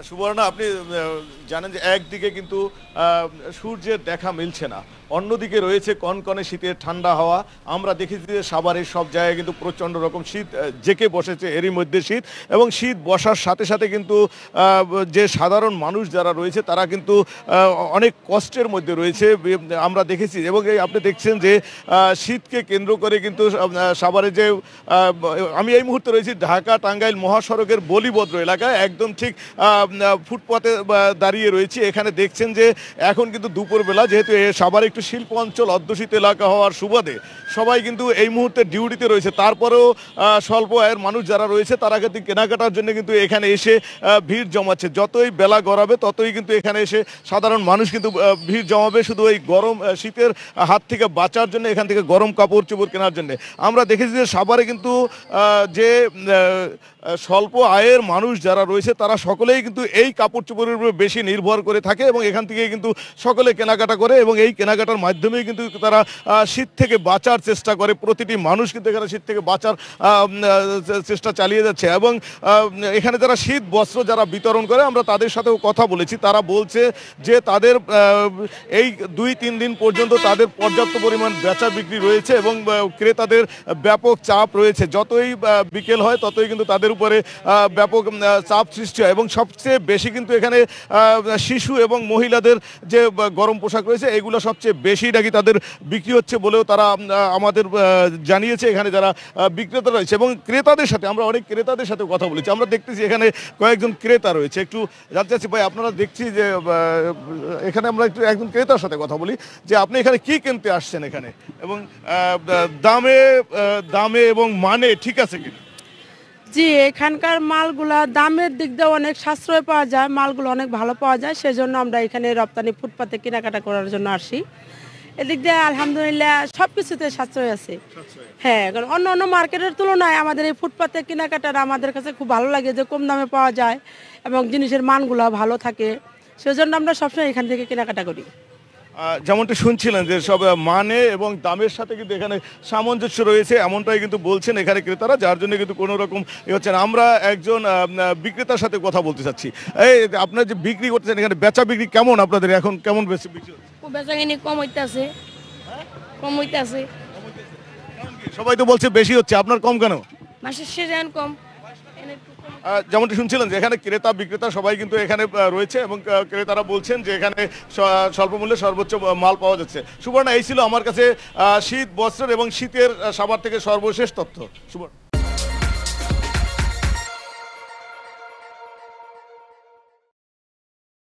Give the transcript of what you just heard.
সুবর্ণা, আপনি জানেন যে একদিকে কিন্তু সূর্যের দেখা মিলছে না, অন্যদিকে রয়েছে কনকনে শীতের ঠান্ডা হাওয়া। আমরা দেখেছি যে সাভারের সব জায়গায় কিন্তু প্রচণ্ড রকম শীত জেঁকে বসেছে, এরই মধ্যে শীত, এবং শীত বসার সাথে সাথে কিন্তু যে সাধারণ মানুষ যারা রয়েছে তারা কিন্তু অনেক কষ্টের মধ্যে রয়েছে আমরা দেখেছি। এবং এই আপনি দেখছেন যে শীতকে কেন্দ্র করে কিন্তু সাভারে যে আমি এই মুহূর্তে রয়েছি ঢাকা টাঙ্গাইল মহাসড়কের বলিভদ্র এলাকায়, একদম ঠিক ফুটপাতে দাঁড়িয়ে রয়েছি। এখানে দেখছেন যে এখন কিন্তু দুপুরবেলা, যেহেতু সাভারে একটু শিল্প অঞ্চল অধ্যুষিত এলাকা হওয়ার সুবাদে সবাই কিন্তু এই মুহূর্তে ডিউটিতে রয়েছে। তারপরেও স্বল্প আয়ের মানুষ যারা রয়েছে তারা কিন্তু কেনাকাটার জন্য কিন্তু এখানে এসে ভিড় জমাচ্ছে। যতই বেলা গড়াবে ততই কিন্তু এখানে এসে সাধারণ মানুষ কিন্তু ভিড় জমাবে শুধু এই গরম শীতের হাত থেকে বাঁচার জন্য, এখান থেকে গরম কাপড় চোপড় কেনার জন্য। আমরা দেখেছি যে সাভারে কিন্তু যে স্বল্প আয়ের মানুষ যারা রয়েছে তারা সকলেই কিন্তু এই কাপড় চোপড়ের উপর বেশি নির্ভর করে থাকে এবং এখান থেকে কিন্তু সকলে কেনাকাটা করে এবং এই কেনাকাটার মাধ্যমেই কিন্তু তারা শীত থেকে বাঁচার চেষ্টা করে। প্রতিটি মানুষ কিন্তু এখানে শীত থেকে বাঁচার চেষ্টা চালিয়ে যাচ্ছে এবং এখানে যারা শীত বস্ত্র যারা বিতরণ করে আমরা তাদের সাথেও কথা বলেছি। তারা বলছে যে তাদের এই 2-3 দিন পর্যন্ত তাদের পর্যাপ্ত পরিমাণ বেচা বিক্রি রয়েছে এবং ক্রেতাদের ব্যাপক চাপ রয়েছে। যতই বিকেল হয় ততই কিন্তু তাদের উপরে ব্যাপক চাপ সৃষ্টি হয় এবং সবচেয়ে বেশি কিন্তু এখানে শিশু এবং মহিলাদের যে গরম পোশাক রয়েছে এগুলো সবচেয়ে বেশি নাকি তাদের বিক্রি হচ্ছে বলেও তারা আমাদের জানিয়েছে। এখানে যারা বিক্রেতা রয়েছে এবং ক্রেতাদের সাথে আমরা অনেক ক্রেতাদের সাথে কথা বলেছি। আমরা দেখতেছি এখানে কয়েকজন ক্রেতা রয়েছে, একটু জানতে চাচ্ছি ভাই আপনারা দেখছি যে এখানে আমরা একটু একজন ক্রেতার সাথে কথা বলি যে আপনি এখানে কি কিনতে আসছেন এখানে এবং দামে এবং মানে ঠিক আছে কি? জি, এখানকার মালগুলা দামের দিক দিয়ে অনেক সাশ্রয় পাওয়া যায়, মালগুলো অনেক ভালো পাওয়া যায়, সেজন্য আমরা এখানে রপ্তানি ফুটপাতে কেনাকাটা করার জন্য আসি। এদিক দিয়ে আলহামদুলিল্লাহ সব কিছুতে সাশ্রয় আছে। হ্যাঁ, কারণ অন্য অন্য মার্কেটের তুলনায় আমাদের এই ফুটপাতে কেনাকাটার আমাদের কাছে খুব ভালো লাগে যে কম দামে পাওয়া যায় এবং জিনিসের মানগুলো ভালো থাকে, সেজন্য আমরা সবসময় এখান থেকে কেনাকাটা করি। যেমনটা শুনছিলেন যে সব মানে এবং দামের সাথে কিন্তু এখানে সামঞ্জস্য রয়েছে এমনটাই কিন্তু বলছেন এখানে ক্রেতারা, যার জন্য কিন্তু কোনো রকম হচ্ছে না। আমরা একজন বিক্রেতার সাথে কথা বলতে চাচ্ছি। এই আপনার যে বিক্রি করতেছেন এখানে বেচা বিক্রি কেমন আপনাদের এখন, কেমন বেশি বিক্রি হচ্ছে? বেচাকিনি কম হইতেছে, কম হইতেছে। সবাই তো বলছে বেশি হচ্ছে, আপনার কম কেন? মাসের শেষে কম। যেমনটি শুনছিলেন যে এখানে ক্রেতা বিক্রেতা সবাই কিন্তু এখানে রয়েছে এবং ক্রেতারা বলছেন যে এখানে স্বল্প মূল্যে সর্বোচ্চ মাল পাওয়া যাচ্ছে। সুবর্ণা, এই ছিল আমার কাছে শীত বস্ত্রের এবং শীতের সাভার থেকে সর্বশেষ তথ্য। সুবর্ণা।